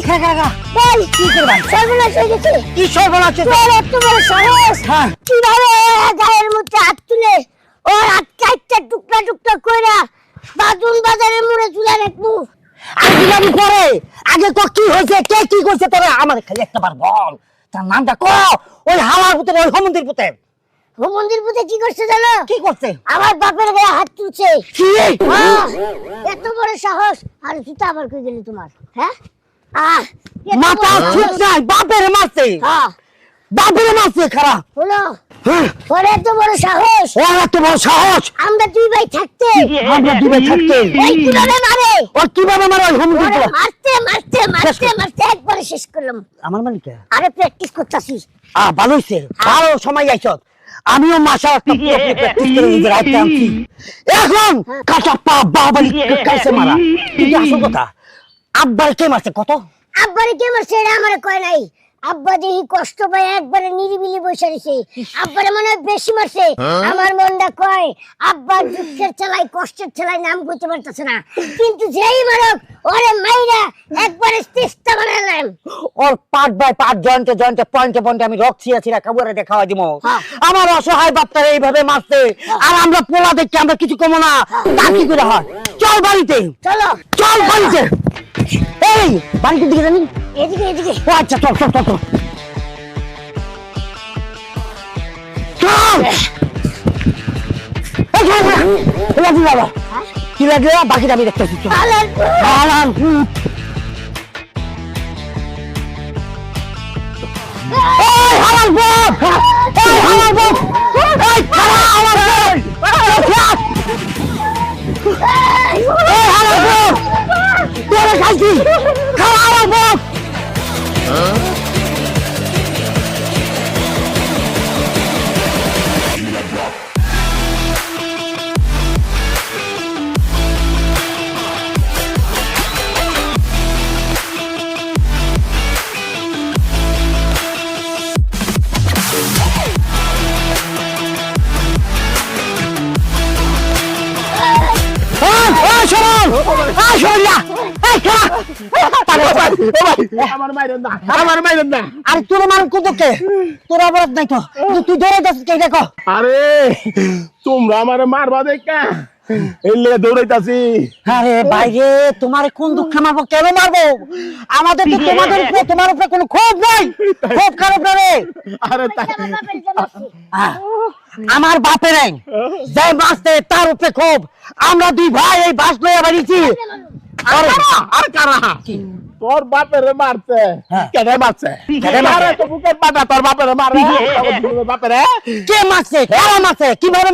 বল কি করবা? সর্বনাশ হয়ে গেছে। কি সর্বনাশ? তোর এত বড় সাহস! হ্যাঁ। কিভাবে গায়ের মধ্যে হাত তুলে ওর হাত চারটা টুকরা টুকরা কইরা বাদুন বাজারের মোড়ে ঝুলা রাখবো? আমি করে আগে তো কি হয়েছে, কে কি করছে তোরা আমার খালি একটা বার বল। তার নামটা ক। ওই হাওয়ার পুতে, ওই হোমন্দির পুতে। মন্দির পুতে কি করছে জানো? কি করছে? আমার বাপের গায়ে হাত তুলছে। কি? হ্যাঁ, এত বড় সাহস! আর জুতা আবার কই গেলি তোমার? হ্যাঁ, এত মাথা বড় ঠিক সাহস! নাই, বাপের মারছে। হ্যাঁ, বাপের মারছে খারাপ। হলো হ্যাঁ, ওর এত বড় সাহস! ওর এত বড় সাহস। আমরা দুই ভাই থাকতে আমরা দিবে থাকতে ওই কিভাবে মারে? ও কিভাবে মারে ওই হোমন্দির ওরে পুতে? মারতে মারতে মারতে মারতে একবারে শেষ করলাম। আমার মালিক আরে প্র্যাকটিস করতাছি। ভালো হইছে, ভালো সময় আইছত। আমিও মাসা একটা প্র্যাকটিস করে নিজের হাতে আনছি। এখন কাঁচা পা বাবালি কাইছে মারা। কিন্তু আসল কথা, আব্বার কে মারছে কত? আব্বারে কে মারছে এটা আমারে কয় নাই। আব্বা দেখি কষ্ট পায় একবারে নিরিবিলি বসে রয়েছে। আব্বারে মনে হয় বেশি মারছে। আমার মনটা কয় আব্বার দুঃখের ঠেলায় কষ্টের ঠেলায় নাম করতে পারতেছে না, কিন্তু যেই মারক ওরে মাইরা একবারে চেষ্টা বানালাম। ওর পার্ট বাই পার্ট, জয়েন্টে জয়েন্টে, পয়েন্টে পয়েন্টে আমি রক ছিঁড়া খাবারে দেখাওয়া দিব। হ্যাঁ। আমার অসহায় বাচ্চারা এইভাবে মারছে, আর আমরা পোলা দেখছি আমরা কিছু কমো না। তা কি করে হয়? চল বাড়িতে, চলো চল বাড়িতে। এই বাড়িতে দিকে জানি। এদিকে এদিকে। ও আচ্ছা, চল চল চল চল চল। এই চল, চল। লাগি বাবা, কি লাগলো? বাকিটা আমি দেখতেছি। চল। আলার আলার হুট। এই হালার বাপ! এই হালার বাপ! এই খালা হালার বাপ! এই হালার বাপ! তোরে খাইছি! খালা হালার বাপ! এই শোন! এই শোন না! এই খালা! আমার মাইরেন না, আমার মাইরেন না। আরে তোর মান কতকে? তোর অপরাধ নাই তো, কিন্তু তুই ধরে যাচ্ছিস কে দেখো? আরে তোমরা আমার মারবা দেখা এলে দৌড়াইতাছি। আরে বাইরে, তোমার কোন দুঃখে মারবো, কেন মারবো? আমাদের তো তোমাদের উপরে, তোমার উপরে কোনো ক্ষোভ নাই। ক্ষোভ খারাপ না রে। আরে তাই আমার বাপের যে মারছে। আমার বাপের নাই, যে মারছে তার উপরে ক্ষোভ। আমরা দুই ভাই এই বাস লইয়া বাড়িছি। আরে আর কারা তোর বাপের মারছে? হ্যাঁ। কেডে মারছে? কেডে মারছে? আরে তো বুকের পাটা তোর বাপের মারে। বাপের কে মারছে? কারা মারছে? কিভাবে